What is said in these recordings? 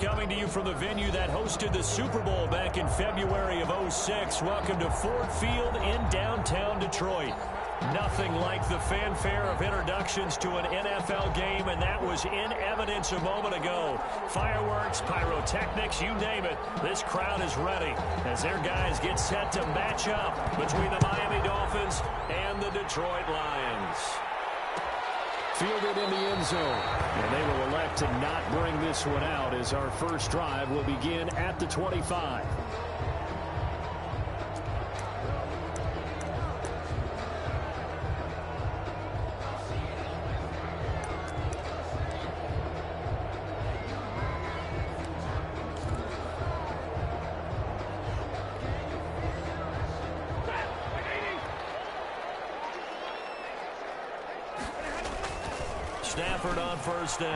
Coming to you from the venue that hosted the Super Bowl back in February of '06. Welcome to Ford Field in downtown Detroit. Nothing like the fanfare of introductions to an NFL game, and that was in evidence a moment ago. Fireworks, pyrotechnics, you name it. This crowd is ready as their guys get set to match up between the Miami Dolphins and the Detroit Lions. Fielded in the end zone, and they will elect to not bring this one out as our first drive will begin at the 25. Stafford on first down.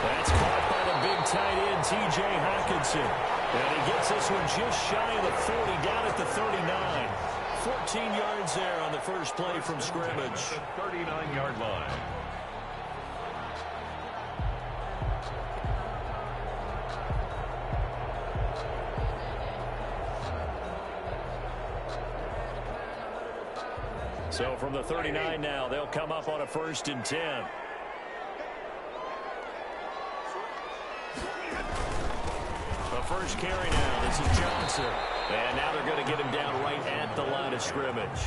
That's caught by the big tight end, T.J. Hockenson. And he gets this one just shy of the 40, down at the 39. 14 yards there on the first play from scrimmage. 39-yard line. So from the 39 now, they'll come up on a 1st and 10. The first carry now. This is Johnson. And now they're going to get him down right at the line of scrimmage.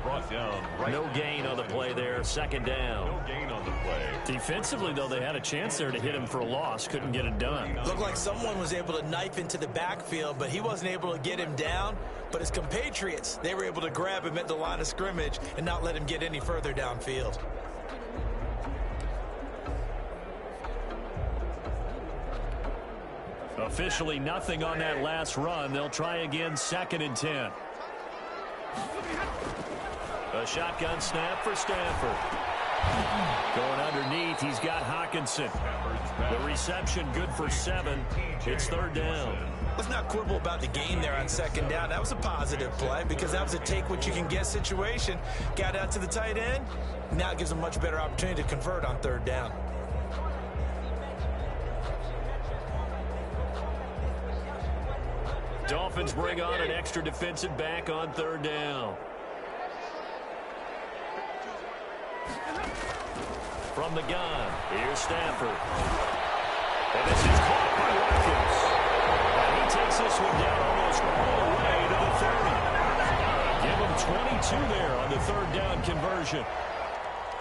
Brought down right. No gain on the play there. 2nd down. No gain on the play. Defensively, though, they had a chance there to hit him for a loss. Couldn't get it done. Looked like someone was able to knife into the backfield, but he wasn't able to get him down. But his compatriots, they were able to grab him at the line of scrimmage and not let him get any further downfield. Officially nothing on that last run. They'll try again, 2nd and 10. A shotgun snap for Stafford. Going underneath, he's got Hockenson. The reception good for 7. It's 3rd down. Let's not quibble about the gain there on 2nd down. That was a positive play because that was a take-what-you-can-get situation. Got out to the tight end. Now it gives them a much better opportunity to convert on 3rd down. Dolphins bring on an extra defensive back on 3rd down. From the gun, here's Stafford. And this is caught by Watkins. And he takes this one down almost all the way to the 30. Give him 22 there on the 3rd down conversion.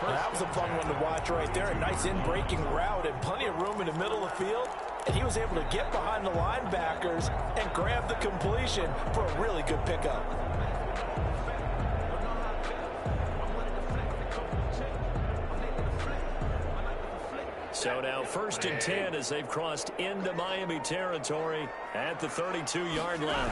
That was a fun one to watch right there. A nice in-breaking route and plenty of room in the middle of the field. And he was able to get behind the linebackers and grab the completion for a really good pickup. So now 1st and 10 as they've crossed into Miami territory at the 32-yard line.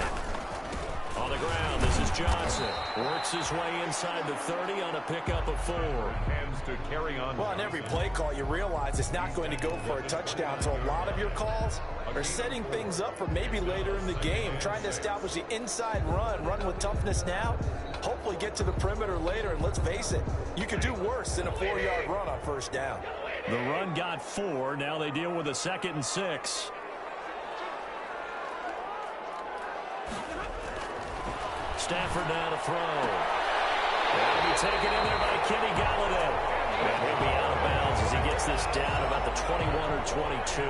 On the ground, this is Johnson. Works his way inside the 30 on a pickup of 4. Hands to carry on. Well, on every play call, you realize it's not going to go for a touchdown. So a lot of your calls are setting things up for maybe later in the game, trying to establish the inside run with toughness now, hopefully get to the perimeter later. And let's face it, you could do worse than a 4-yard run on 1st down. The run got 4. Now they deal with a 2nd and 6. Stafford now to throw. That'll be taken in there by Kenny Galladay. And he'll be out of bounds as he gets this down about the 21 or 22.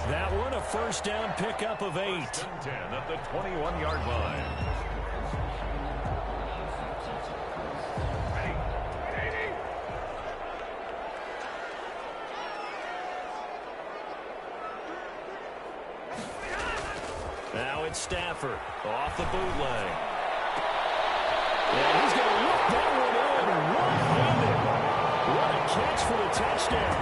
That one a 1st down pickup of 8. 10 at the 21-yard line. Now it's Stafford off the bootleg. And he's going to whip that one in one-handed. What a catch for the touchdown.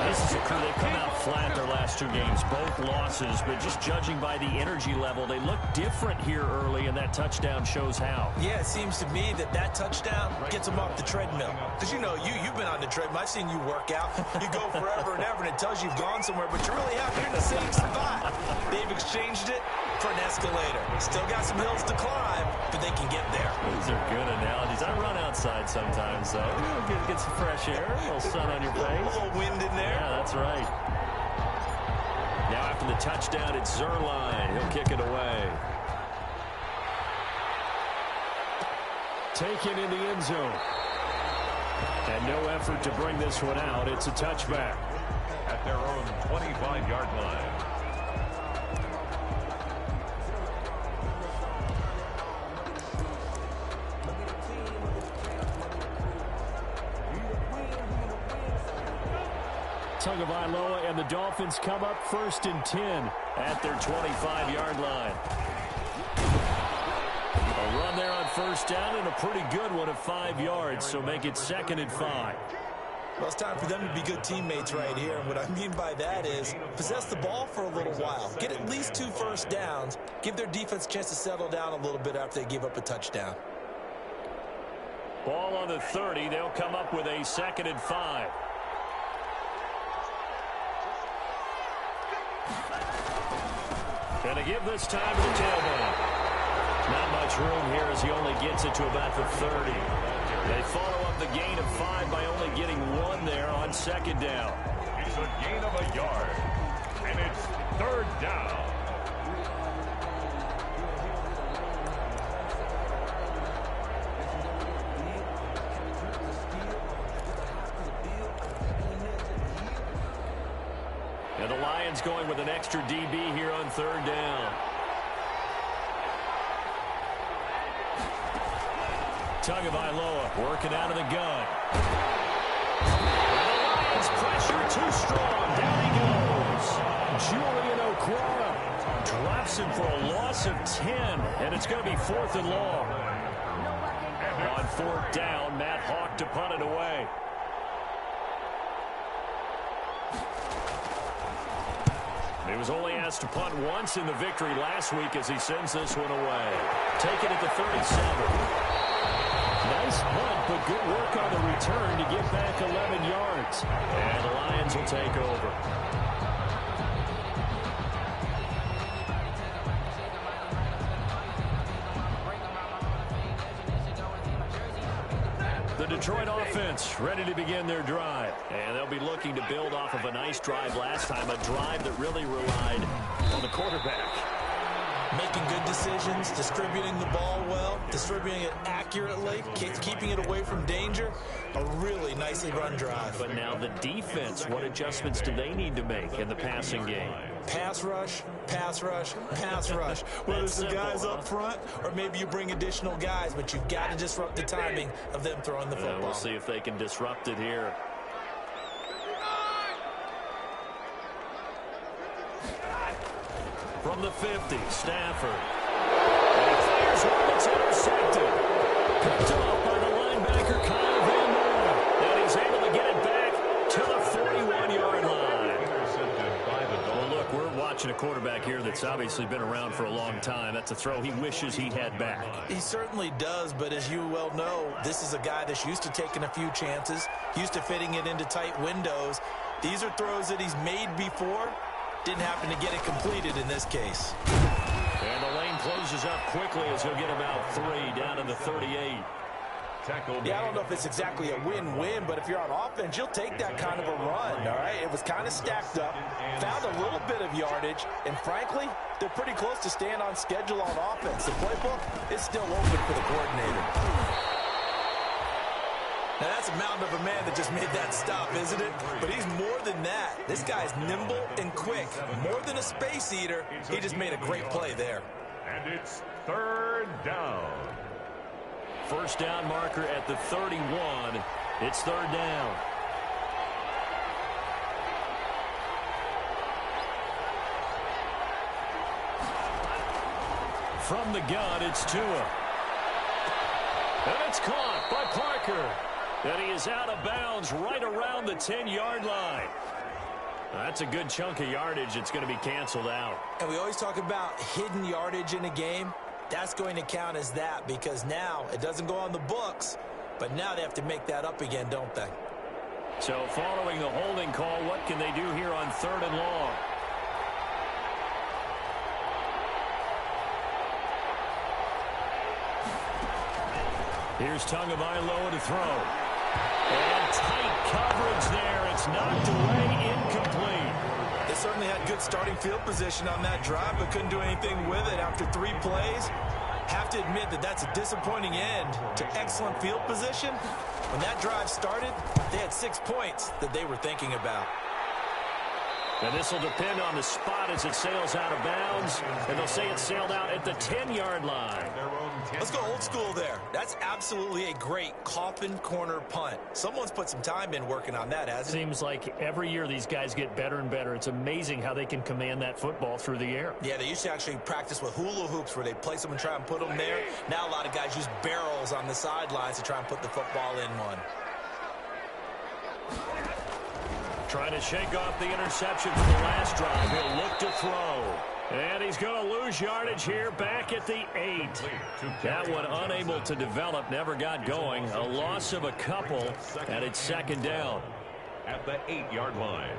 This is a crew. They've come out flat their last 2 games, both losses, but just judging by the energy level, they look different here early, and that touchdown shows how. Yeah, it seems to me that touchdown gets them off the treadmill. Because, you know, you've been on the treadmill. I've seen you work out. You go forever and ever, and it tells you you've gone somewhere, but you're really out here in the same spot. They've exchanged it for an escalator. Still got some hills to climb, but they can get there. These are good analogies. I run outside sometimes, though. Get some fresh air, a little sun on your face. A little wind in there. Yeah, that's right. Now after the touchdown. It's Zerline. He'll kick it away. Taken in the end zone. And no effort to bring this one out. It's a touchback. At their own 25-yard line. Tagovailoa and the Dolphins come up 1st and 10 at their 25-yard line. A run there on 1st down and a pretty good one of 5 yards, so make it 2nd and 5. Well, it's time for them to be good teammates right here. And what I mean by that is possess the ball for a little while. Get at least 2 first downs. Give their defense a chance to settle down a little bit after they give up a touchdown. Ball on the 30. They'll come up with a 2nd and 5. And to give this time to the tailback. Not much room here as he only gets it to about the 30. They follow up the gain of 5 by only getting 1 there on 2nd down. It's a gain of a yard. And it's 3rd down. And the Lions going with an extra DB here on 3rd down. Tagovailoa working out of the gun. And the Lions pressure too strong. Down he goes. Julian Okwara drops him for a loss of 10. And it's going to be 4th and long. On 4th down, Matt Hawk to punt it away. He was only asked to punt once in the victory last week as he sends this one away. Taken at the 37. Nice punt, but good work on the return to get back 11 yards. And the Lions will take over. The Detroit offense ready to begin their drive. And they'll be looking to build off of a nice drive last time, a drive that really relied on the quarterback. Making good decisions, distributing the ball well, distributing it accurately, keeping it away from danger. A really nicely run drive. But now the defense, what adjustments do they need to make in the passing game? Pass rush, pass rush, pass rush. Whether it's the guys up front or maybe you bring additional guys, but you've got to disrupt the timing of them throwing the football. We'll see if they can disrupt it here. From the 50, Stafford. And he fires one that's intercepted. Picked off by the linebacker, Kyle Van Noy. And he's able to get it back to the 41-yard line. Well, look, we're watching a quarterback here that's obviously been around for a long time. That's a throw he wishes he had back. He certainly does, but as you well know, this is a guy that's used to taking a few chances, used to fitting it into tight windows. These are throws that he's made before. Didn't happen to get it completed in this case. And the lane closes up quickly as he'll get about 3 down to the 38. Yeah, I don't know if it's exactly a win-win, but if you're on offense, you'll take that kind of a run, all right? It was kind of stacked up, found a little bit of yardage, and frankly, they're pretty close to staying on schedule on offense. The playbook is still open for the coordinator. Now, that's a mountain of a man that just made that stop, isn't it? But he's more than that. This guy's nimble and quick. More than a space eater, he just made a great play there. And it's 3rd down. First down marker at the 31. It's 3rd down. From the gun, it's Tua. And it's caught by Parker. And he is out of bounds right around the 10-yard line. That's a good chunk of yardage. It's going to be canceled out. And we always talk about hidden yardage in a game. That's going to count as that because now it doesn't go on the books, but now they have to make that up again, don't they? So following the holding call, what can they do here on 3rd and long? Here's Tagovailoa to throw. And tight coverage there. It's knocked away, incomplete. The certainly had good starting field position on that drive, but couldn't do anything with it after 3 plays. Have to admit that that's a disappointing end to excellent field position. When that drive started, they had 6 points that they were thinking about. And this will depend on the spot as it sails out of bounds. And they'll say it sailed out at the 10-yard line. Let's go old school there. That's absolutely a great coffin corner punt. Someone's put some time in working on that, hasn't it? Seems like every year these guys get better and better. It's amazing how they can command that football through the air. Yeah, they used to actually practice with hula hoops where they place them and try and put them there. Now a lot of guys use barrels on the sidelines to try and put the football in one. Trying to shake off the interception from the last drive. He'll look to throw. And he's going to lose yardage here back at the 8. That one unable to develop, never got going. A loss of a couple, and it's second down. At the 8-yard line.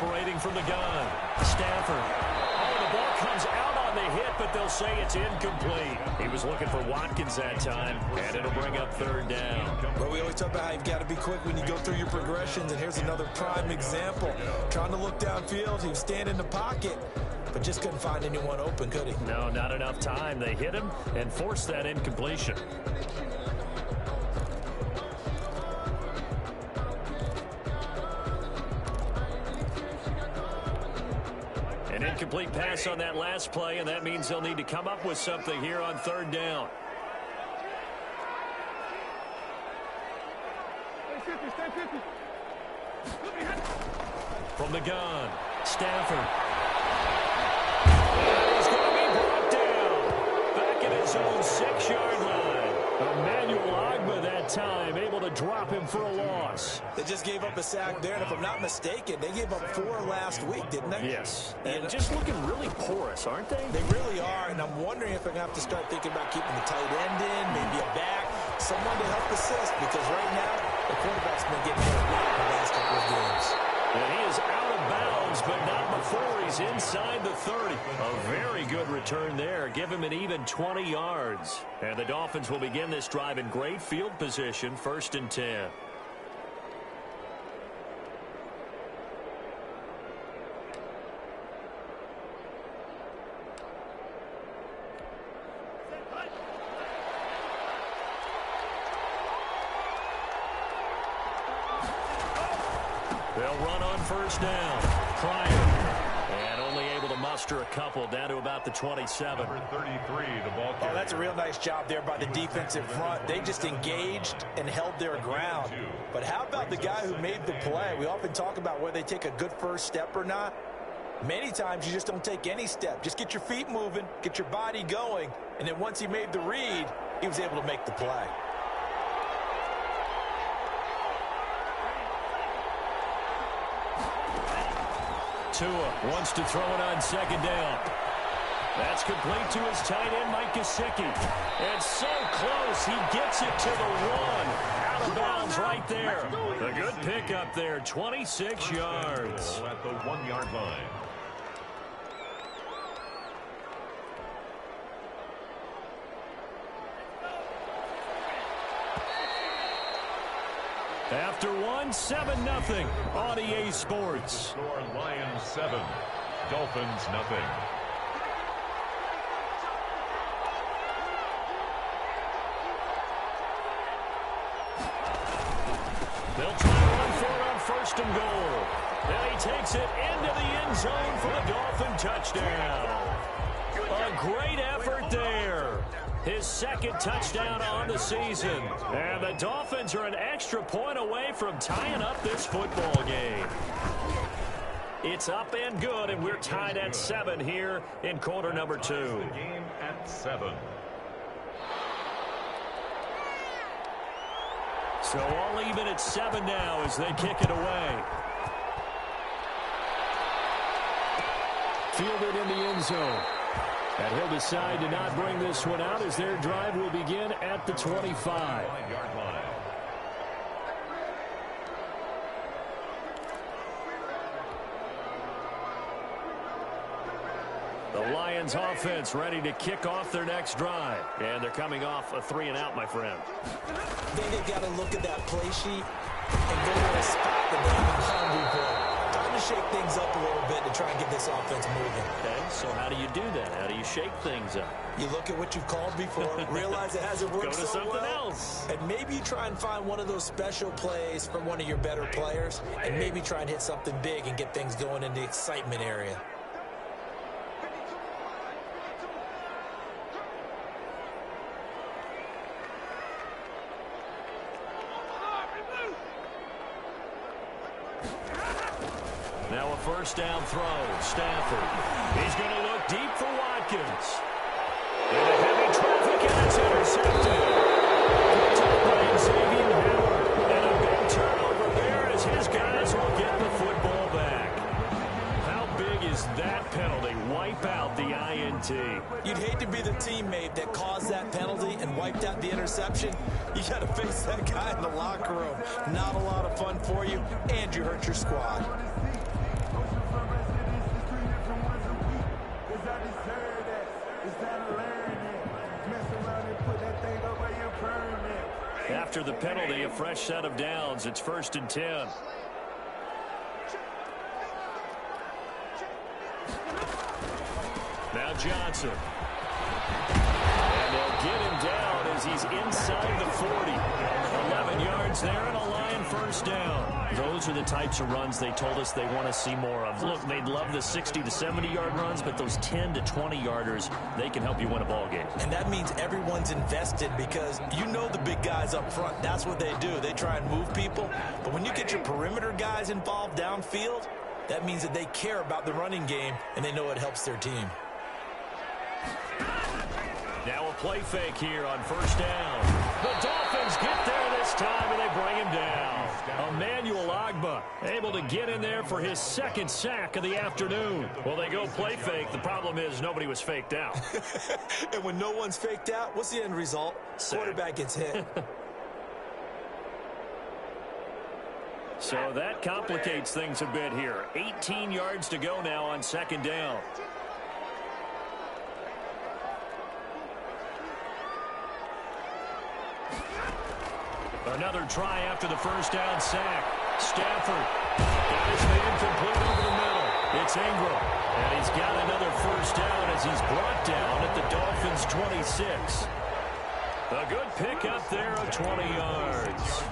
Operating from the gun, Stafford. Oh, the ball comes out on the hit, but they'll say it's incomplete. He was looking for Watkins that time, and it'll bring up third down. Well, we always talk about how you've got to be quick when you go through your progressions, and here's another prime example. Trying to look downfield, he was standing in the pocket, but just couldn't find anyone open, could he? No, not enough time. They hit him and forced that incompletion. An incomplete pass on that last play, and that means they'll need to come up with something here on third down. From the gun, Stafford. He's going to be brought down. Back at his own 6-yard line. Emmanuel Ogbah that time able to drop him for a loss. They just gave up a sack there, and if I'm not mistaken, they gave up 4 last week, didn't they? Yes. And just looking really porous, aren't they? They really are, and I'm wondering if they're going to have to start thinking about keeping the tight end in, maybe a back, someone to help assist, because right now, the quarterback's been getting hit a lot in the last couple of games. And he is out of bounds, but not before he's inside the 30. A very good return there. Give him an even 20 yards. And the Dolphins will begin this drive in great field position, 1st and 10. They'll run on 1st down. Pryor. And only able to muster a couple down to about the 27. Number 33, the ball carrier. Oh, that's a real nice job there by the defensive front. They just engaged and held their ground. But how about the guy who made the play? We often talk about whether they take a good first step or not. Many times you just don't take any step. Just get your feet moving, get your body going, and then once he made the read, he was able to make the play. Tua wants to throw it on 2nd down. That's complete to his tight end, Mike Gesicki. And so close, he gets it to the 1. Out of bounds right there. A good pickup there, 26 yards. At the 1-yard line. After 7-0 on EA Sports. Score Lions 7, Dolphins nothing. They'll try to run for it on 1st and goal. And he takes it into the end zone for a Dolphin touchdown. A great effort there. His 2nd touchdown on the season. And the Dolphins are an extra point away from tying up this football game. It's up and good, and we're tied at 7 here in quarter number 2. The game at 7. So all even at 7 now as they kick it away. Fielded in the end zone. And he'll decide to not bring this one out as their drive will begin at the 25. The Lions offense ready to kick off their next drive. And they're coming off a 3-and-out, my friend. I think they've got to look at that play sheet and go to a spot that they haven't gone before. Time to shake things up a little bit to try and get this offense moving. Okay, so how do you do that? How do you shake things up? You look at what you've called before, realize it hasn't worked Go to so something well, else. and maybe you try and find one of those special plays from one of your better players, and maybe try and hit something big and get things going in the excitement area. Now a first down throw. Stafford. He's going to look deep for Watkins. And a heavy traffic, and it's intercepted. Picked up by Xavier Howard. And a big turnover there as his guys will get the football back. How big is that penalty? Wipe out the INT. You'd hate to be the teammate that caused that penalty and wiped out the interception. You got to face that guy in the locker room. Not a lot of fun for you, and you hurt your squad. After the penalty, a fresh set of downs. It's 1st and 10. Now Johnson. And they'll get him down as he's inside the 40. 11 yards there and a Lion first down. Those are the types of runs they told us they want to see more of. Look, they'd love the 60 to 70-yard runs, but those 10 to 20-yarders, they can help you win a ball game. And that means everyone's invested because you know the big guys up front. That's what they do. They try and move people. But when you get your perimeter guys involved downfield, that means that they care about the running game, and they know it helps their team. Now a play fake here on first down. The Dolphins get there this time, and they bring him down. Emmanuel Ogbah able to get in there for his second sack of the afternoon. Well, they go play fake. The problem is nobody was faked out. And when no one's faked out, what's the end result? Sack. Quarterback gets hit. So that complicates things a bit here. 18 yards to go now on second down. Another try after the first down sack. Stafford got his man complete over the middle. It's Ingram. And he's got another first down as he's brought down at the Dolphins' 26. A good pickup there of 20 yards.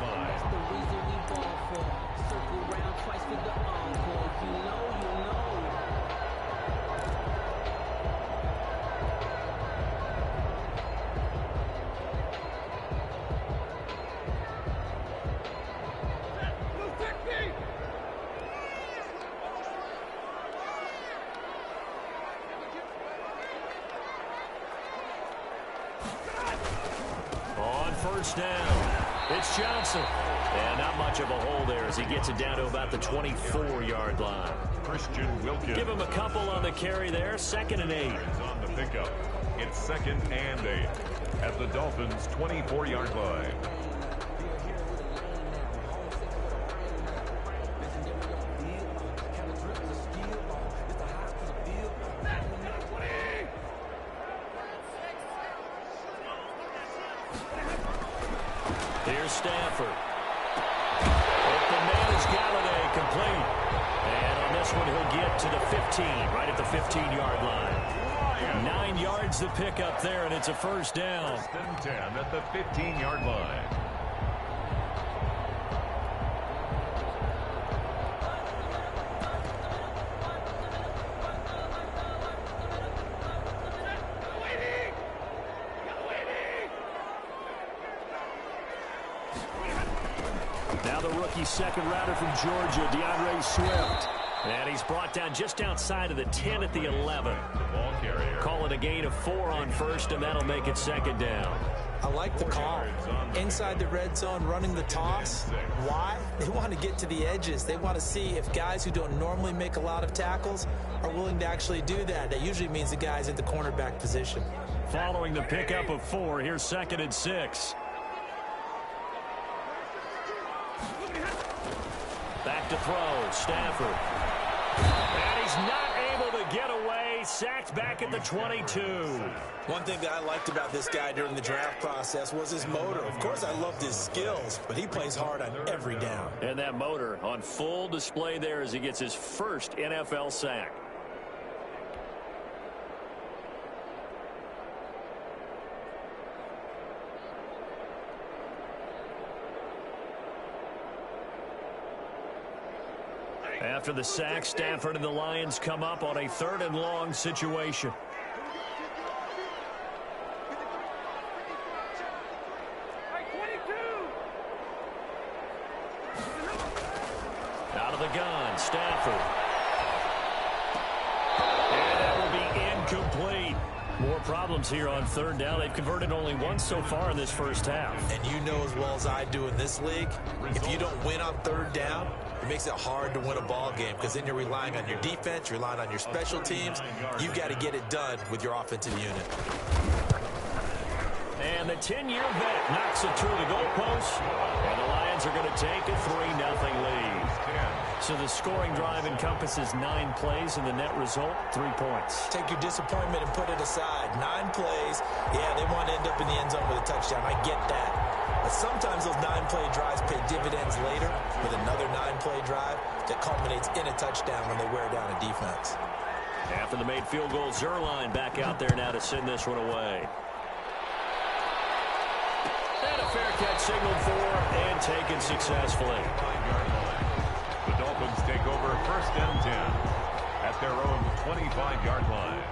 First down. It's Johnson. And not much of a hole there as he gets it down to about the 24-yard line. Christian Wilkins. Give him a couple on the carry there. 2nd and 8. On the pickup. It's 2nd and 8 at the Dolphins' 24-yard line. Here's Stafford. Open man is Galladay, complete. And on this one, he'll get to the 15, right at the 15-yard line. 9 yards to pick up there, and it's a first down. 1st and 10 at the 15-yard line. Now the rookie second rounder from Georgia, DeAndre Swift. And he's brought down just outside of the 10 at the 11. Ball carrier. Call it a gain of 4 on first, and that'll make it second down. I like the call. Inside the red zone, running the toss. Why? They want to get to the edges. They want to see if guys who don't normally make a lot of tackles are willing to actually do that. That usually means the guy's at the cornerback position. Following the pickup of 4, here's 2nd and 6. Back to throw, Stafford. And he's not able to get away, sacked back at the 22. One thing that I liked about this guy during the draft process was his motor. Of course, I loved his skills, but he plays hard on every down. And that motor on full display there as he gets his first NFL sack. After the sack, Stafford and the Lions come up on a 3rd and long situation. Out of the gun, Stafford. And that will be incomplete. More problems here on 3rd down. They've converted only once so far in this first half. And you know as well as I do in this league, if you don't win on 3rd down, it makes it hard to win a ball game because then you're relying on your defense, you're relying on your special teams. You've got to get it done with your offensive unit. And the 10-year vet knocks it through the goalpost. And the Lions are going to take a 3-0 lead. So the scoring drive encompasses 9 plays, and the net result, 3 points. Take your disappointment and put it aside. 9 plays. Yeah, they want to end up in the end zone with a touchdown. I get that. But sometimes those 9-play drives pay dividends later with another 9-play drive that culminates in a touchdown when they wear down a defense. After the made field goal, Zerline back out there now to send this one away. And a fair catch signaled for and taken successfully. The Dolphins take over 1st and 10 at their own 25-yard line.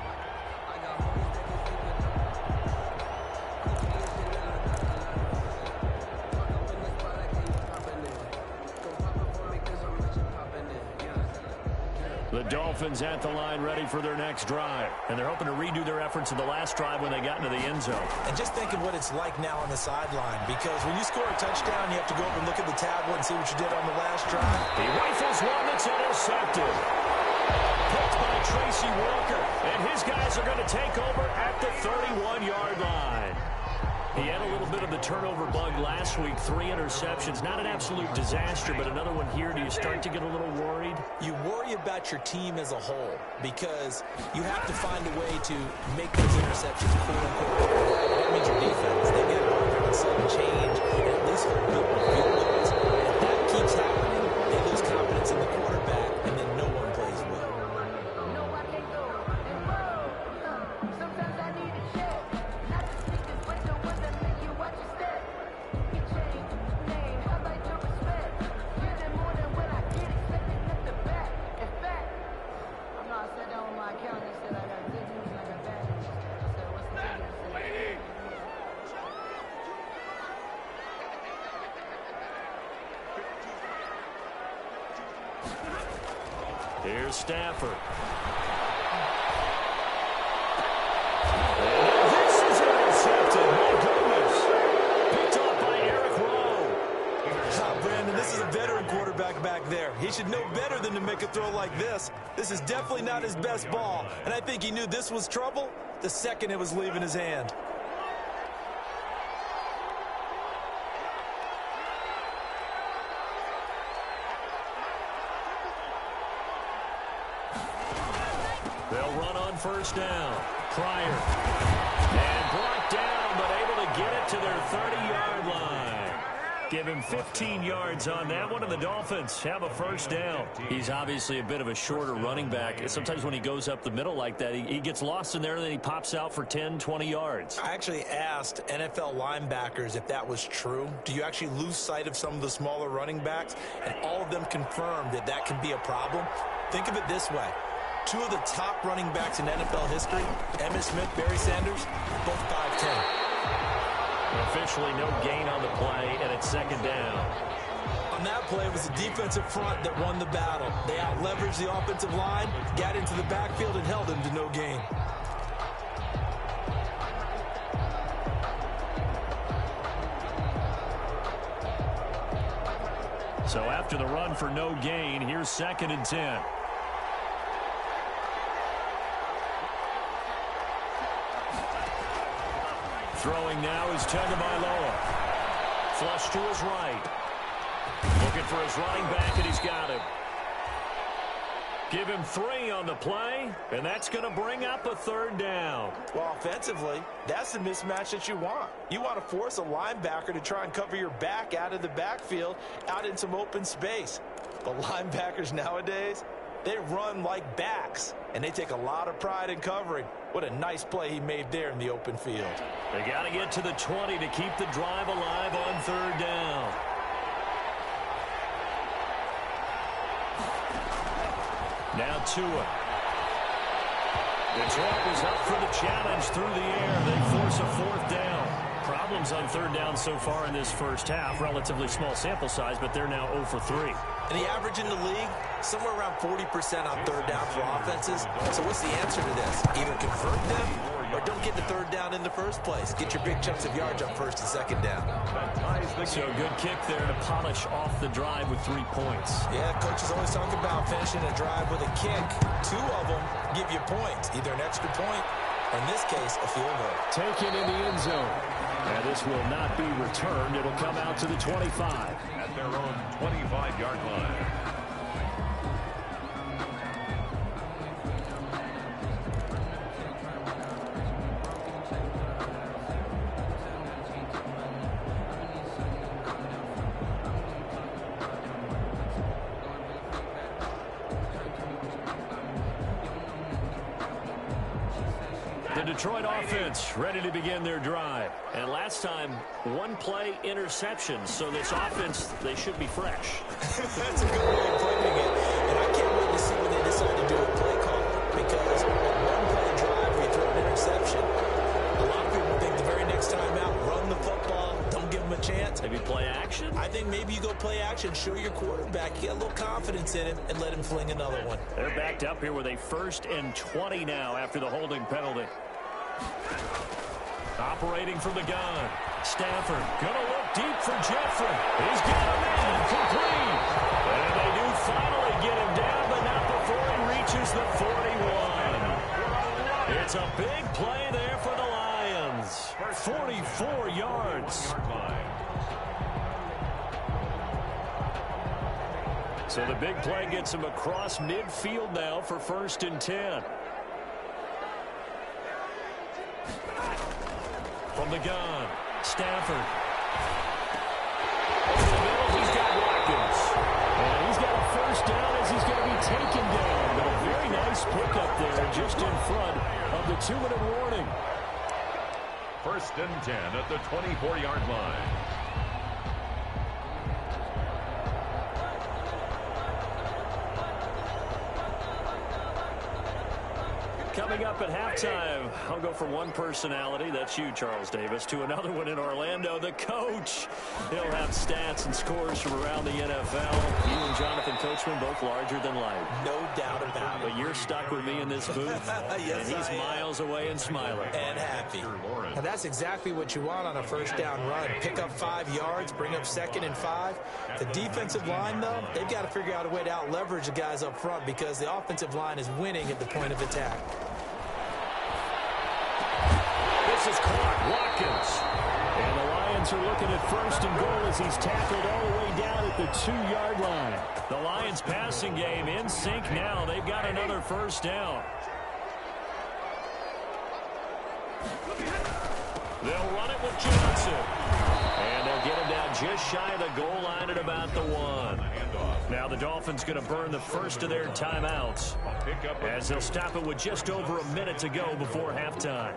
The Dolphins at the line ready for their next drive. And they're hoping to redo their efforts of the last drive when they got into the end zone. And just think of what it's like now on the sideline, because when you score a touchdown, you have to go up and look at the tablet and see what you did on the last drive. He rifles one that's intercepted. Picked by Tracy Walker. And his guys are going to take over at the 31-yard line. He had a little bit of the turnover bug last week, 3 interceptions. Not an absolute disaster, but another one here. Do you start to get a little worried? You worry about your team as a whole because you have to find a way to make those interceptions quote-unquote. That means your defense. They get it all of a sudden change and at least hold up with field goals. If that keeps happening, they lose confidence in the quarterback, and then no one plays well. Here's Stafford. This is intercepted. My goodness. Picked off by Eric Rowe. Brandon, this is a veteran quarterback back there. He should know better than to make a throw like this. This is definitely not his best ball, and I think he knew this was trouble the second it was leaving his hand. They'll run on 1st down. Pryor. And brought down, but able to get it to their 30-yard line. Give him 15 yards on that one, and the Dolphins have a 1st down. He's obviously a bit of a shorter running back. Sometimes when he goes up the middle like that, he gets lost in there, and then he pops out for 10, 20 yards. I actually asked NFL linebackers if that was true. Do you actually lose sight of some of the smaller running backs? And all of them confirmed that that can be a problem. Think of it this way. 2 of the top running backs in NFL history, Emmitt Smith, Barry Sanders, both 5'10". Officially no gain on the play, and it's 2nd down. On that play, it was the defensive front that won the battle. They out-leveraged the offensive line, got into the backfield, and held him to no gain. So after the run for no gain, here's 2nd and 10. Throwing now is Tagovailoa. Flush to his right. Looking for his running back, and he's got him. Give him 3 on the play, and that's going to bring up a 3rd down. Well, offensively, that's the mismatch that you want. You want to force a linebacker to try and cover your back out of the backfield, out in some open space. But linebackers nowadays, they run like backs, and they take a lot of pride in covering. What a nice play he made there in the open field. They got to get to the 20 to keep the drive alive on 3rd down. Now Tua. Detroit was up for the challenge through the air. They force a 4th down. Problems on 3rd down so far in this first half. Relatively small sample size, but they're now 0 for 3. And the average in the league, somewhere around 40% on 3rd down for offenses. So what's the answer to this? Either convert them or don't get the 3rd down in the first place. Get your big chunks of yards on 1st and 2nd down. So good kick there to polish off the drive with 3 points. Yeah, coaches always talk about finishing a drive with a kick. 2 of them give you points, either an extra point or, in this case, a field goal. Taken in the end zone. And this will not be returned. It'll come out to the 25. At their own 25-yard line. The Detroit offense ready to begin their drive. And last time, 1-play interception. So this offense, they should be fresh. That's a good way of putting it. And I can't wait to see when they decide to do a play call. Because a 1-play drive where you throw an interception, a lot of people think the very next time out, run the football, don't give them a chance. Maybe play action? I think maybe you go play action, show your quarterback, get a little confidence in him, and let him fling another one. They're backed up here with a 1st and 20 now after the holding penalty. Operating from the gun. Stafford gonna look deep for Jeffrey. He's got him in, complete. And they do finally get him down, but not before he reaches the 41. It's a big play there for the Lions. 44 yards. So the big play gets him across midfield now for 1st and 10. From the gun, Stafford. Over the middle, he's got Watkins. And he's got a 1st down as he's going to be taken down. But a very nice pickup there just in front of the 2-minute warning. 1st and 10 at the 24-yard line. Coming up at halftime, I'll go from one personality, that's you, Charles Davis, to another one in Orlando, the coach. He'll have stats and scores from around the NFL. You and Jonathan Coachman, both larger than life. No doubt about it. But you're stuck with me in this booth, yes, and he's miles away and smiling. And happy. And that's exactly what you want on a 1st down run. Pick up 5 yards, bring up 2nd and 5. The defensive line, though, they've got to figure out a way to out-leverage the guys up front because the offensive line is winning at the point of attack. This is caught. Watkins. And the Lions are looking at 1st and goal as he's tackled all the way down at the 2-yard line. The Lions passing game in sync now. They've got another 1st down. They'll run it with Johnson. And they'll get him down just shy of the goal line at about the 1. Now the Dolphins going to burn the 1st of their timeouts as they'll stop it with just over a minute to go before halftime.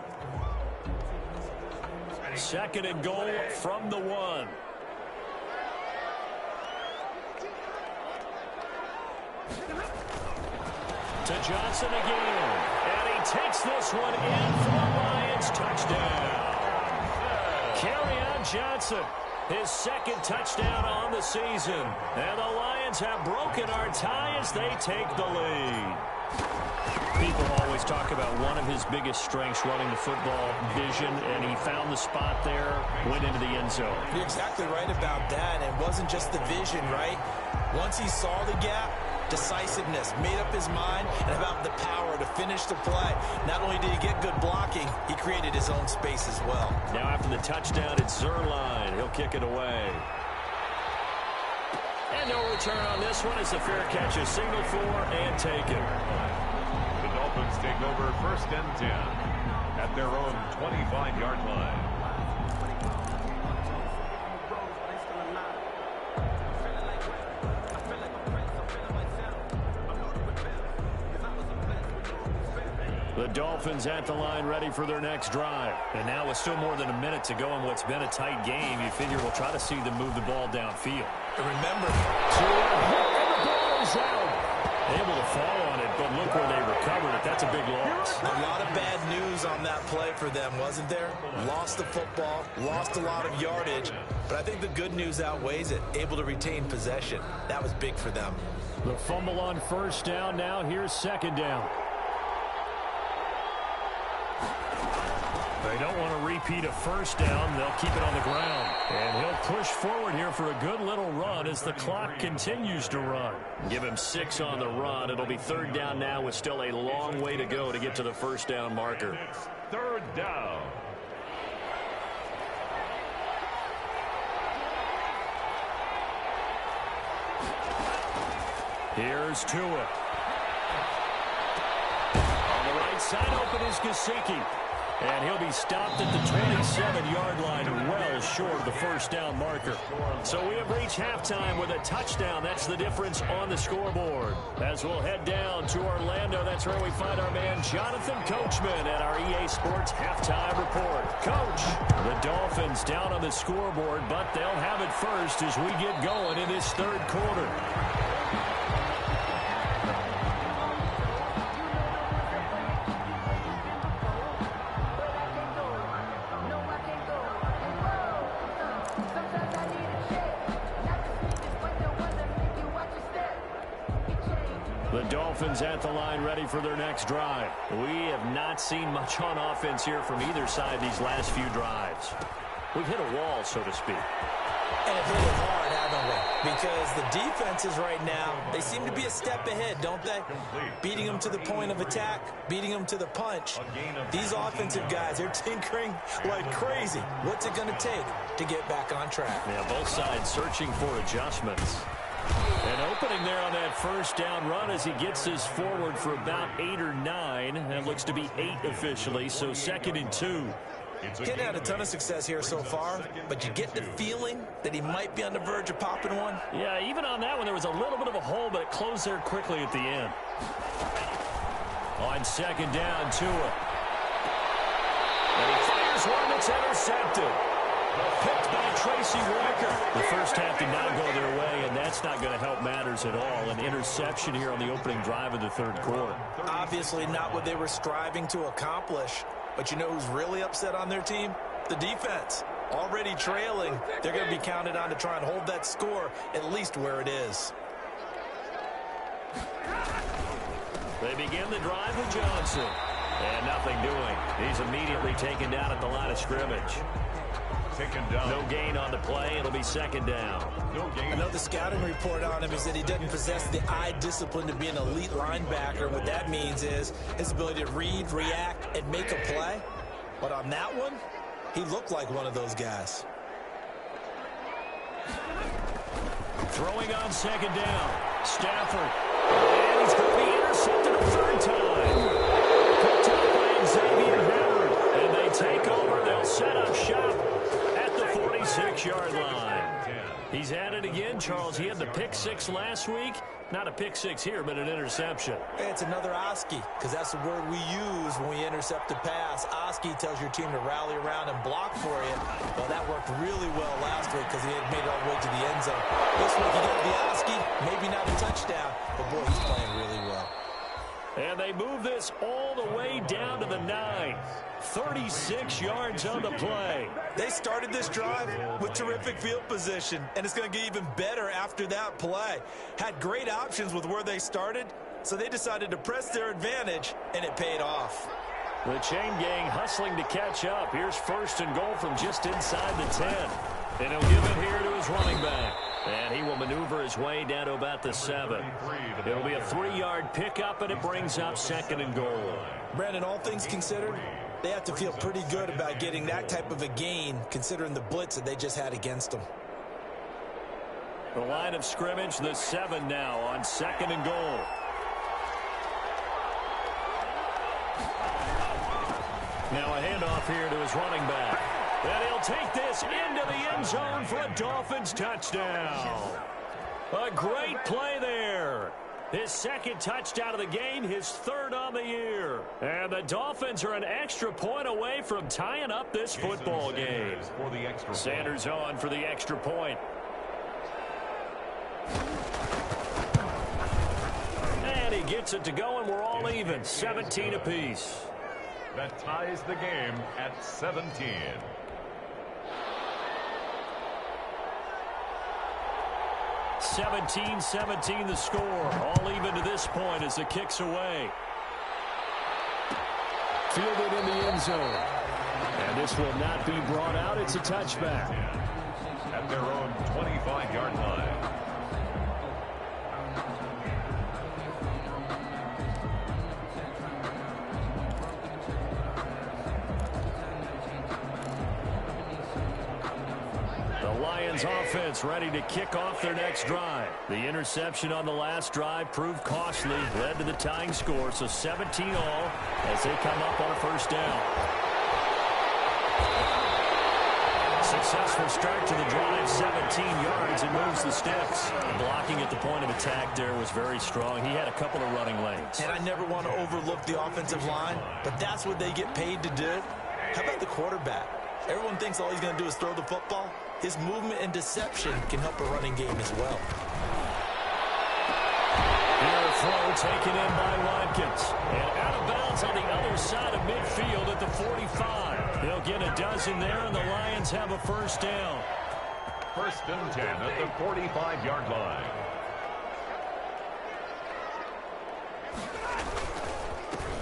2nd and goal from the 1. To Johnson again. And he takes this one in for the Lions. Touchdown. Kerryon Johnson, his 2nd touchdown on the season. And the Lions have broken our tie as they take the lead. People always talk about one of his biggest strengths, running the football, vision, and he found the spot there, went into the end zone. You're exactly right about that. It wasn't just the vision, right? Once he saw the gap, decisiveness, made up his mind, and about the power to finish the play. Not only did he get good blocking, he created his own space as well. Now after the touchdown, it's Zerline. He'll kick it away. And no return on this one. It's a fair catch, a signal for and taken. The Dolphins take over 1st and 10 at their own 25-yard line. The Dolphins at the line ready for their next drive. And now with still more than a minute to go in what's been a tight game, you figure we'll try to see them move the ball downfield. And remember, and the ball is out. Able to fall on it, but look where they recovered it. That's a big loss. a lot of bad news on that play for them, wasn't there? Lost the football, lost a lot of yardage, but I think the good news outweighs it. Able to retain possession. That was big for them. The fumble on 1st down. Now here's 2nd down. They don't want to repeat a 1st down. They'll keep it on the ground. And he'll push forward here for a good little run as the clock continues to run. Give him 6 on the run. It'll be 3rd down now with still a long way to go to get to the 1st down marker. 3rd down. Here's Tua. On the right side open is Gesicki. And he'll be stopped at the 27-yard line, well short of the 1st down marker. So we have reached halftime with a touchdown. That's the difference on the scoreboard. As we'll head down to Orlando, that's where we find our man Jonathan Coachman at our EA Sports Halftime Report. Coach, the Dolphins down on the scoreboard, but they'll have it first as we get going in this 3rd quarter. The Dolphins at the line ready for their next drive. We have not seen much on offense here from either side these last few drives. We've hit a wall, so to speak. And it hit it hard, haven't we? Because the defenses right now, they seem to be a step ahead, don't they? Beating them to the point of attack, beating them to the punch. These offensive guys, they're tinkering like crazy. What's it going to take to get back on track? Yeah, both sides searching for adjustments. And opening there on that 1st down run as he gets this forward for about 8 or 9. That looks to be 8 officially, so 2nd and 2. Kid had a ton of success here so far, but you get the feeling that he might be on the verge of popping one. Yeah, even on that one, there was a little bit of a hole, but it closed there quickly at the end. On 2nd down, Tua. And he fires one that's intercepted. Picked by Tracy Walker. The first half did not go their way, and that's not going to help matters at all. An interception here on the opening drive of the 3rd quarter. Obviously not what they were striving to accomplish. But you know who's really upset on their team? The defense. Already trailing. They're going to be counted on to try and hold that score at least where it is. They begin the drive with Johnson. And nothing doing. He's immediately taken down at the line of scrimmage. Taken down. No gain on the play. It'll be 2nd down. No gain. I know the scouting report on him is that he doesn't possess the eye discipline to be an elite linebacker. What that means is his ability to read, react, and make a play. But on that one, he looked like one of those guys. Throwing on 2nd down. Stafford. And he's going to be intercepted a 3rd time. Picked up by Xavier Howard. And they take over. They'll set up shop at the 46-yard line. He's at it again, Charles. He had the pick 6 last week. Not a pick 6 here, but an interception. Hey, it's another Oski, because that's the word we use when we intercept a pass. Oski tells your team to rally around and block for you. Well, that worked really well last week because he had made it all the way to the end zone. This week, he got the Oski, maybe not a touchdown, but boy, he's playing really well. And they move this all the way down to the 9. 36 yards on the play. They started this drive with terrific field position, and it's going to get even better after that play. Had great options with where they started, so they decided to press their advantage, and it paid off. The chain gang hustling to catch up. Here's 1st and goal from just inside the 10. And he'll give it here to his running back. And he will maneuver his way down to about the 7. It'll be a 3-yard pickup, and it brings up 2nd and goal. Brandon, all things considered, they have to feel pretty good about getting that type of a gain, considering the blitz that they just had against them. The line of scrimmage, the 7 now on 2nd and goal. Now a handoff here to his running back. And he'll take this into the end zone for a Dolphins touchdown. A great play there. His 2nd touchdown of the game, his 3rd on the year. And the Dolphins are an extra point away from tying up this football game. Sanders on for the extra point. And he gets it to go, and we're all even, 17 apiece. That ties the game at 17. (17-17) the score. All even to this point as the kick's away. Fielded in the end zone. And this will not be brought out. It's a touchback. At their own 25-yard line. Offense ready to kick off their next drive. The interception on the last drive proved costly, led to the tying score, so 17 all as they come up on a 1st down. Successful start to the drive, 17 yards, and moves the sticks. Blocking at the point of attack there was very strong. He had a couple of running lanes. And I never want to overlook the offensive line, but that's what they get paid to do. How about the quarterback? Everyone thinks all he's going to do is throw the football. His movement and deception can help a running game as well. Here a throw taken in by Watkins. And out of bounds on the other side of midfield at the 45. They'll get a dozen there, and the Lions have a 1st down. 1st and 10 at the 45-yard line.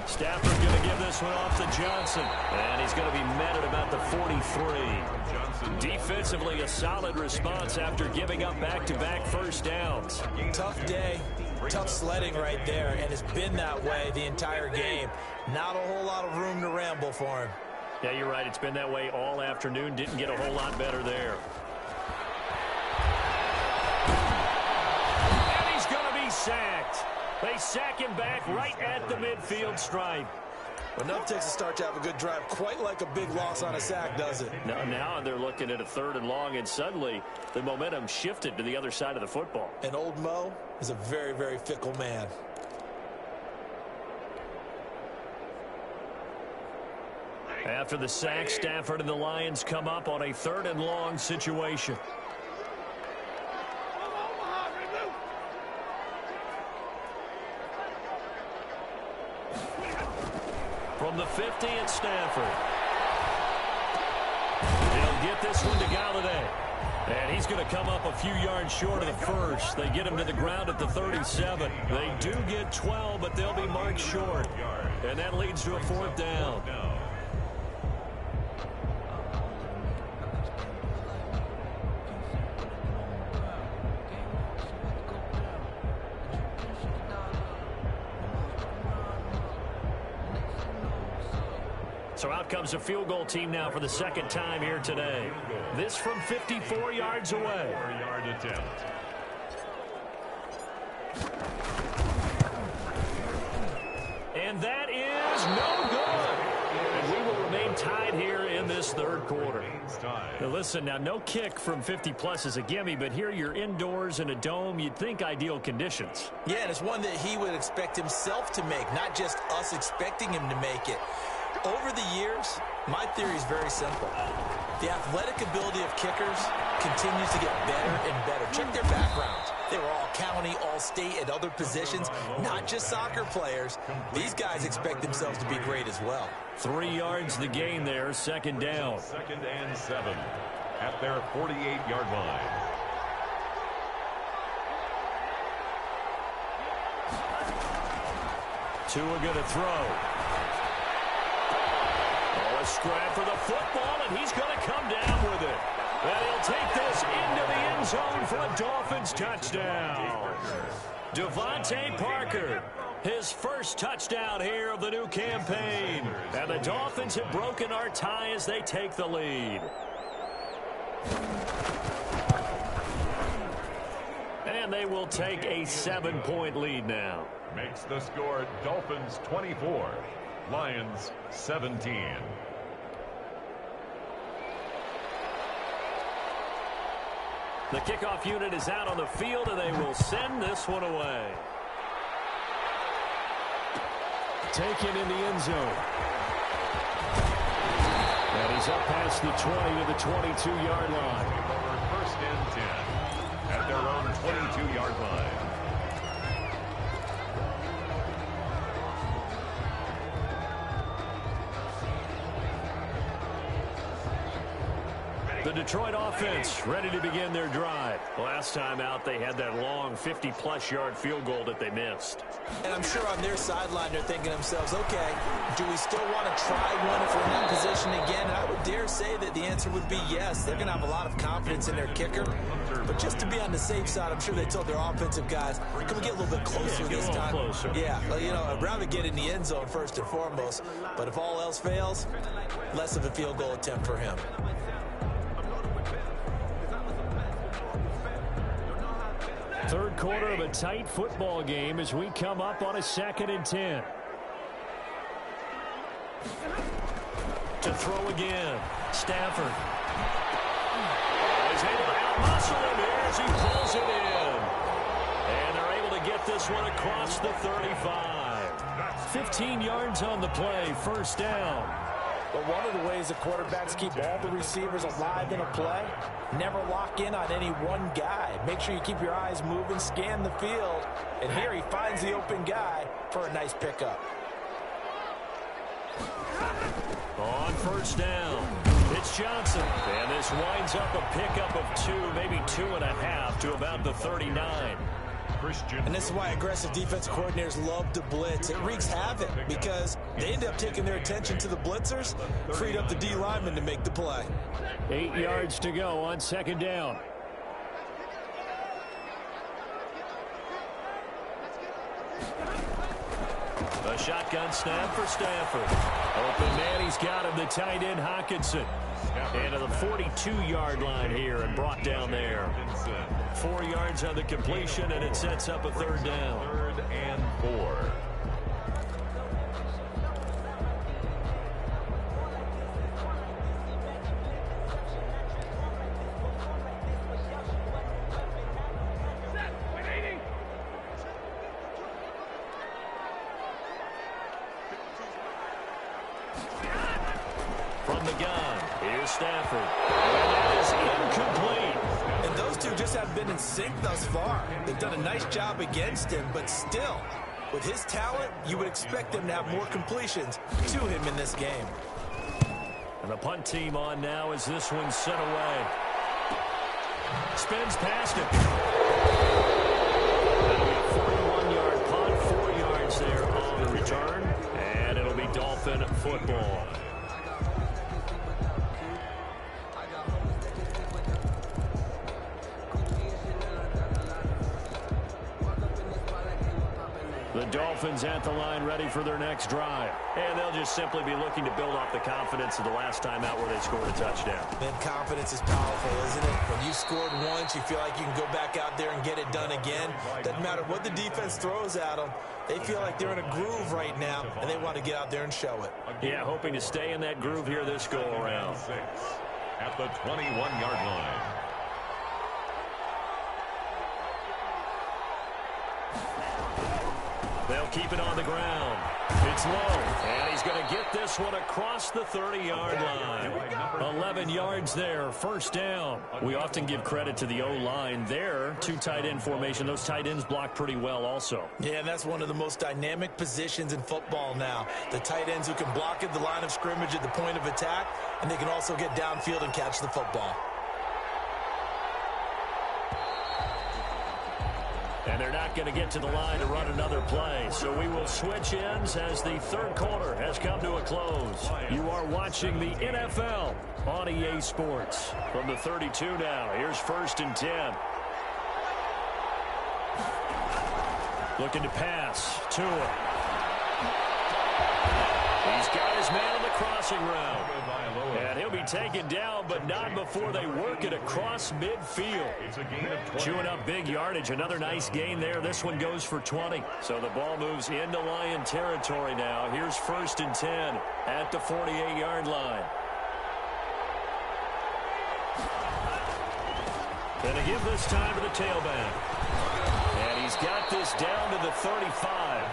Stafford going to give this one off to Johnson. And he's going to be met at about the 43. Defensively, a solid response after giving up back-to-back 1st downs. Tough day, tough sledding right there, and it's been that way the entire game. Not a whole lot of room to ramble for him. Yeah, you're right. It's been that way all afternoon. Didn't get a whole lot better there. And he's going to be sacked. They sack him back right at the midfield stripe. Enough takes a start to have a good drive, quite like a big loss on a sack, does it? Now they're looking at a 3rd and long, and suddenly the momentum shifted to the other side of the football. And old Mo is a very, very fickle man. After the sack, Stafford and the Lions come up on a 3rd and long situation. From the 50 at Stafford. He'll get this one to Galladay. And he's going to come up a few yards short of the 1st. They get him to the ground at the 37. They do get 12, but they'll be marked short. And that leads to a 4th down. So out comes a field goal team now for the 2nd time here today. This from 54 yards away. 4-yard attempt. And that is no good. And we will remain tied here in this 3rd quarter. Now listen, now no kick from 50-plus is a gimme, but here you're indoors in a dome. You'd think ideal conditions. Yeah, and it's one that he would expect himself to make, not just us expecting him to make it. Over the years, my theory is very simple. The athletic ability of kickers continues to get better and better. Check their backgrounds. They were all county, all state, at other positions, not just soccer players. These guys expect themselves to be great as well. 3 yards the gain there, 2nd down. 2nd and 7 at their 48-yard line. Tua going to throw. A scrap for the football, and he's going to come down with it. And he'll take this into the end zone for a Dolphins touchdown. Devontae Parker, his 1st touchdown here of the new campaign. And the Dolphins have broken our tie as they take the lead. And they will take a 7-point lead now. Makes the score Dolphins 24, Lions 17. The kickoff unit is out on the field, and they will send this one away. Taken in the end zone. And he's up past the 20 to the 22-yard line. Over first and 10 at their own 22-yard line. The Detroit offense ready to begin their drive. Last time out, they had that long 50-plus yard field goal that they missed. And I'm sure on their sideline, they're thinking to themselves, okay, do we still want to try one if we're in that position again? And I would dare say that the answer would be yes. They're going to have a lot of confidence in their kicker. But just to be on the safe side, I'm sure they told their offensive guys, can we get a little bit closer this time? Closer. Yeah, well, you know, I'd rather get in the end zone first and foremost. But if all else fails, less of a field goal attempt for him. Third quarter of a tight football game as we come up on a 2nd and 10. To throw again. Stafford. He's able to out-muscle him here as he pulls it in. And they're able to get this one across the 35. 15 yards on the play. First down. But one of the ways the quarterbacks keep all the receivers alive in a play, never lock in on any one guy. Make sure you keep your eyes moving, scan the field. And here he finds the open guy for a nice pickup. On first down, it's Johnson. And this winds up a pickup of 2, maybe 2.5 to about the 39. And this is why aggressive defensive coordinators love to blitz. It wreaks havoc because they end up taking their attention to the blitzers, freed up the D lineman to make the play. 8 yards to go on 2nd down. A shotgun snap for Stafford. Open man, he's got him, the tight end Hockenson. And to the 42-yard line here and brought down there. 4 yards on the completion, and it sets up a 3rd down. 3rd and 4. From the gun, here's Stafford. And that is incomplete. And those two just haven't been in sync thus far. They've done a nice job against him, but still, with his talent, you would expect them to have more completions to him in this game. And the punt team on now as this one's sent away. Spins past it. That'll be a 41-yard punt, 4 yards there on the return. And it'll be Dolphin football. The Dolphins at the line ready for their next drive. And they'll just simply be looking to build off the confidence of the last time out where they scored a touchdown. Man, confidence is powerful, isn't it? When you scored once, you feel like you can go back out there and get it done again. Doesn't matter what the defense throws at them. They feel like they're in a groove right now, and they want to get out there and show it. Yeah, hoping to stay in that groove here this go-around. At the 21-yard line. They'll keep it on the ground. It's low, and he's going to get this one across the 30-yard line. 11 yards there, first down. We often give credit to the O-line there. 2 tight end formation. Those tight ends block pretty well also. Yeah, and that's one of the most dynamic positions in football now. The tight ends who can block at the line of scrimmage at the point of attack, and they can also get downfield and catch the football. And they're not going to get to the line to run another play. So we will switch ends as the third quarter has come to a close. You are watching the NFL on EA Sports. From the 32 now, here's 1st and 10. Looking to pass. Tua. He's got his man on the crossing route. And he'll be taken down, but not before they work it across midfield. Chewing up big yardage. Another nice gain there. This one goes for 20. So the ball moves into Lion territory now. Here's 1st and 10 at the 48-yard line. And to give this time to the tailback. And he's got this down to the 35.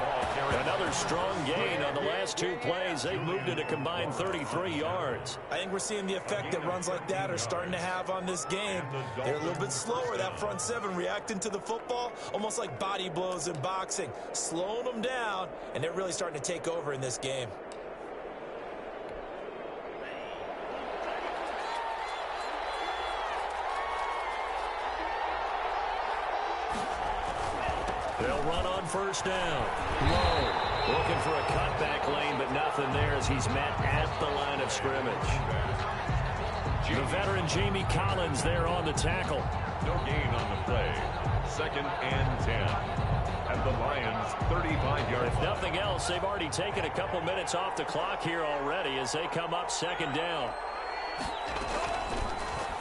Another strong gain on the last 2 plays. They've moved it a combined 33 yards. I think we're seeing the effect that runs like that are starting to have on this game. They're a little bit slower, that front 7 reacting to the football, almost like body blows in boxing, slowing them down, and they're really starting to take over in this game. They'll run on 1st down. Low. Looking for a cutback lane, but nothing there as he's met at the line of scrimmage. The veteran Jamie Collins there on the tackle. No gain on the play. 2nd and 10. At the Lions' 35-yard line. If nothing else, they've already taken a couple minutes off the clock here already as they come up 2nd down.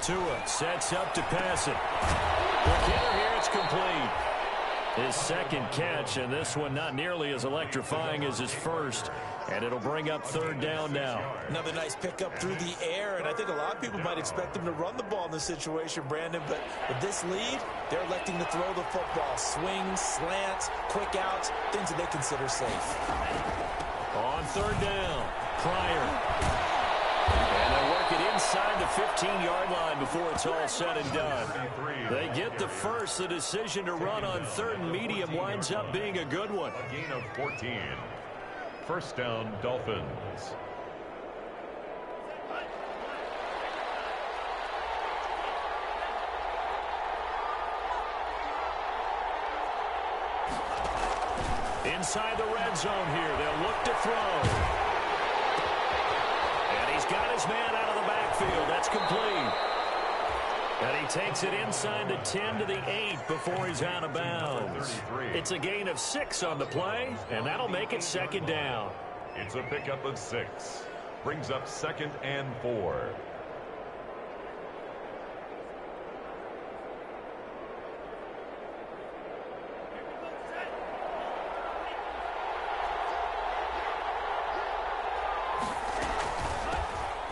Tua sets up to pass it. The kicker here, it's complete. His 2nd catch, and this one not nearly as electrifying as his 1st. And it'll bring up 3rd down now. Another nice pickup through the air, and I think a lot of people might expect him to run the ball in this situation, Brandon, but with this lead, they're electing to throw the football. Swings, slants, quick outs, things that they consider safe. On 3rd down, Pryor. And they work it inside the 15-yard line before it's all said and done. They get the 1st. The decision to run on 3rd and medium winds up being a good one. A gain of 14. 1st down, Dolphins. Inside the red zone here, they'll look to throw. And he's got his man out of the backfield. That's complete. And he takes it inside the 10 to the 8 before he's out of bounds. It's a gain of 6 on the play, and that'll make it 2nd down. It's a pickup of 6. Brings up 2nd and 4.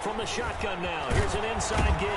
From the shotgun now, here's an inside give.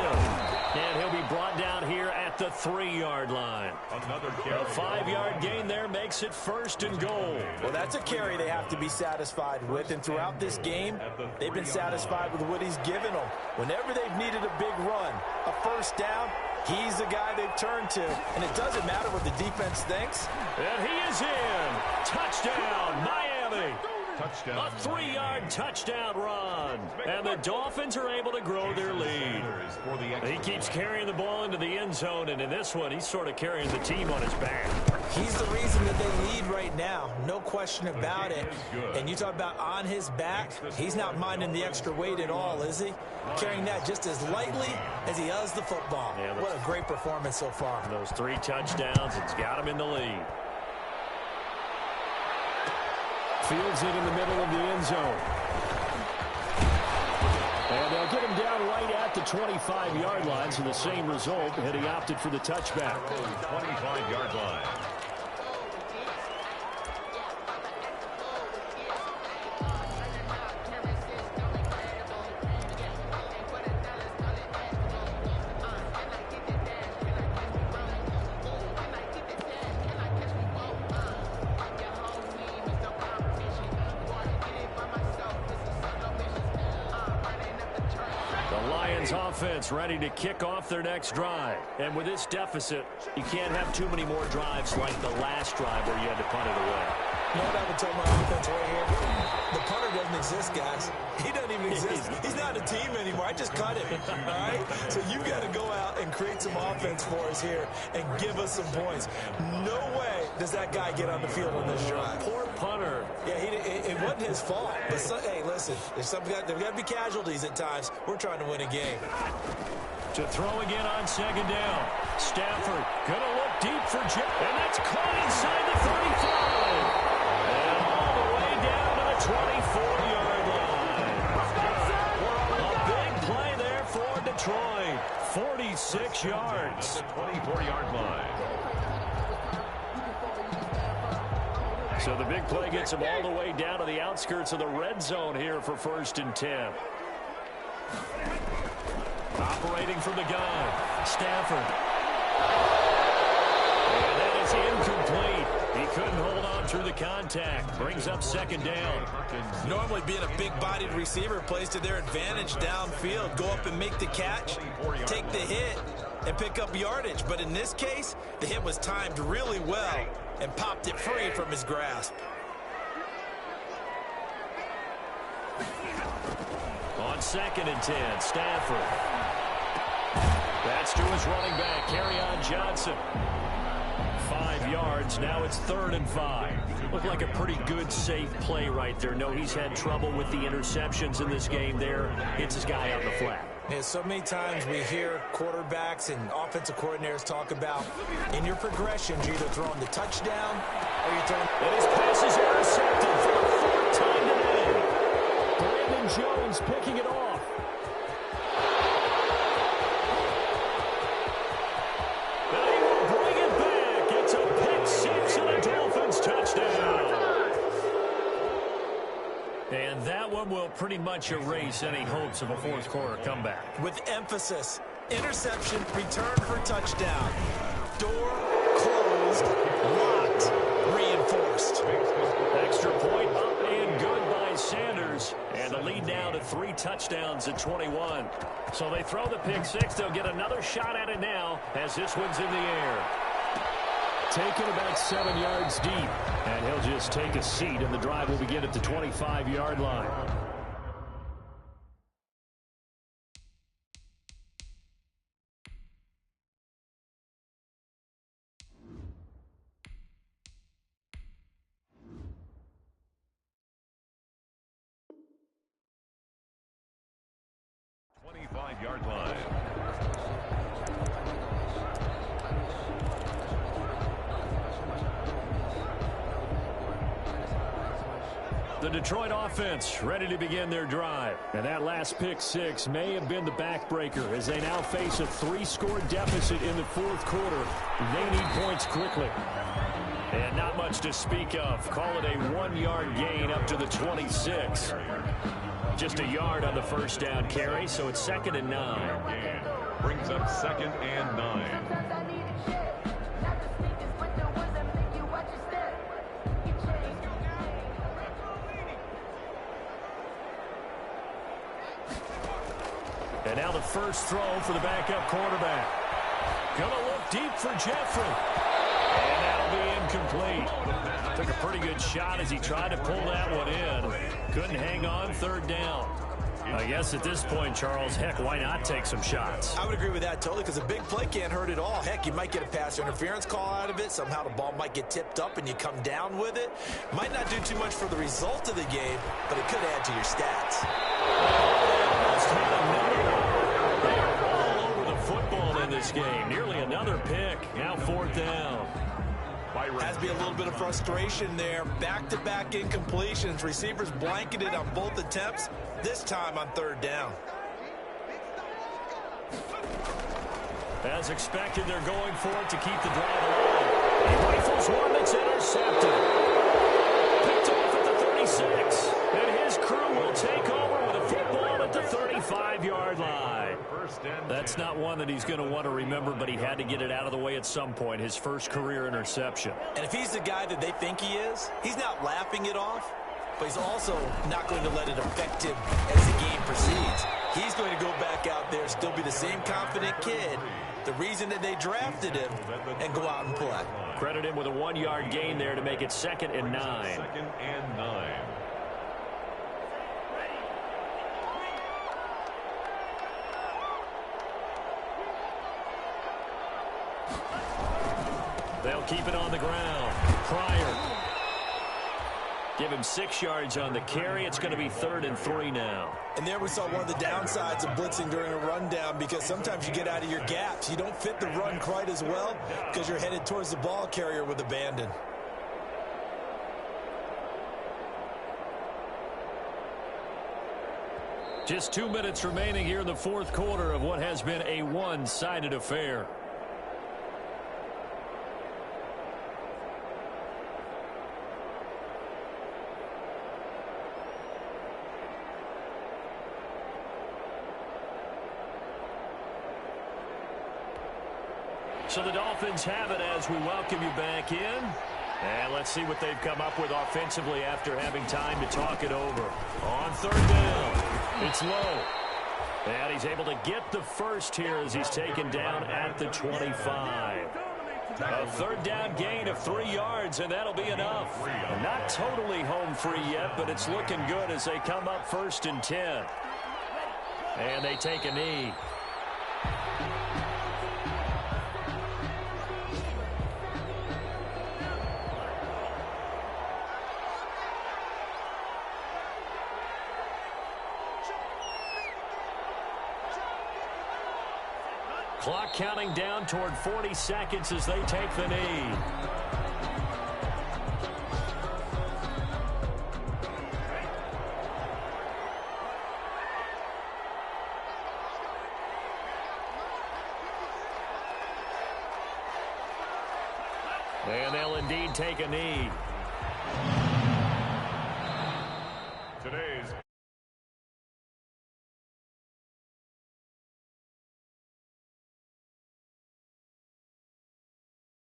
And he'll be brought down here at the 3-yard line. Another carry. A 5-yard gain there makes it 1st and goal. Well, that's a carry they have to be satisfied with, and throughout this game, they've been satisfied with what he's given them. Whenever they've needed a big run, a 1st down, he's the guy they've turned to, and it doesn't matter what the defense thinks. And he is in. Touchdown, Miami. Touchdown. A 3-yard touchdown run. And the Dolphins are able to grow their lead. He keeps carrying the ball into the end zone, and in this one, he's sort of carrying the team on his back. He's the reason that they lead right now. No question about it. And you talk about on his back, he's not minding the extra weight at all, is he? Carrying that just as lightly as he does the football. Yeah, what a great performance so far. Those 3 touchdowns, it's got him in the lead. Fields it in the middle of the end zone. And they'll get him down right at the 25-yard line, so the same result, and he opted for the touchback. 25-yard line. Offense ready to kick off their next drive. And with this deficit, you can't have too many more drives like the last drive where you had to punt it away. You know what I would tell my offense right here? The punter doesn't exist, guys. He doesn't even exist. He's not a team anymore. I just cut him, all right? So you got to go out and create some offense for us here and give us some points. No way does that guy get on the field on this drive. Poor punter. Yeah, it wasn't his fault. But hey, listen, there's got to be casualties at times. We're trying to win a game. To throw again on 2nd down. Stafford going to look deep for Jim. And that's caught inside the 35. And all the way down to the 24-yard line. 46 yards. At the 24-yard line. So the big play gets him all the way down to the outskirts of the red zone here for 1st and 10. Operating from the gun, Stafford. And that is incomplete. He couldn't hold on through the contact. Brings up 2nd down. Normally being a big-bodied receiver plays to their advantage downfield. Go up and make the catch, take the hit, and pick up yardage. But in this case, the hit was timed really well and popped it free from his grasp. On 2nd and 10, Stafford. That's to his running back, Kerryon Johnson. 5 yards. Now it's 3rd and 5. Looked like a pretty good, safe play right there. No, he's had trouble with the interceptions in this game there. Hits his guy out in the flat. Yeah, so many times we hear quarterbacks and offensive coordinators talk about in your progressions, you're either throwing the touchdown or you're throwing... And his pass is intercepted for the 4th time today. Brandon Jones picking it off. And he will bring it back. It's a pick 6 and a Dolphins touchdown. And that one will pretty much erase any hopes of a 4th quarter comeback. With emphasis, interception, return for touchdown. Door closed, locked, reinforced. Extra point up and good by Sanders. And the lead now to 3 touchdowns at 21. So they throw the pick 6. They'll get another shot at it now as this one's in the air. Taken about 7 yards deep. And he'll just take a seat, and the drive will begin at the 25-yard line. Yard line. The Detroit offense ready to begin their drive. And that last pick 6 may have been the backbreaker as they now face a 3-score deficit in the 4th quarter. They need points quickly. And not much to speak of. Call it a 1-yard gain up to the 26. Just a yard on the 1st down carry, so it's 2nd and 9. Brings up 2nd and 9. And now the first throw for the backup quarterback. Gonna look deep for Jeffrey. And that'll be incomplete. Took a pretty good shot as he tried to pull that one in. Couldn't hang on, 3rd down. I guess at this point, Charles, heck, why not take some shots? I would agree with that totally because a big play can't hurt at all. Heck, you might get a pass interference call out of it. Somehow the ball might get tipped up and you come down with it. Might not do too much for the result of the game, but it could add to your stats. Almost had another one. They are all over the football in this game. Nearly another pick. Now 4th down. Has to be a little bit of frustration there. Back-to-back incompletions. Receivers blanketed on both attempts, this time on 3rd down. As expected, they're going for it to keep the drive alive. He rifles one that's intercepted. Picked off at the 36. And his crew will take over with a football at the 35-yard line. That's not one that he's going to want to remember, but he had to get it out of the way at some point. His first career interception. And if he's the guy that they think he is, he's not laughing it off, but he's also not going to let it affect him as the game proceeds. He's going to go back out there, still be the same confident kid, the reason that they drafted him, and go out and play. Credit him with a 1-yard gain there to make it 2nd and 9. 2nd and 9. They'll keep it on the ground. Pryor. Give him 6 yards on the carry. It's going to be 3rd and 3 now. And there we saw one of the downsides of blitzing during a rundown because sometimes you get out of your gaps. You don't fit the run quite as well because you're headed towards the ball carrier with abandon. Just 2 minutes remaining here in the fourth quarter of what has been a one-sided affair. So the Dolphins have it as we welcome you back in. And let's see what they've come up with offensively after having time to talk it over. On third down, it's low. And he's able to get the first here as he's taken down at the 25. A third down gain of 3 yards, and that'll be enough. Not totally home free yet, but it's looking good as they come up 1st and 10. And they take a knee. Clock counting down toward 40 seconds as they take the knee. And they'll indeed take a knee.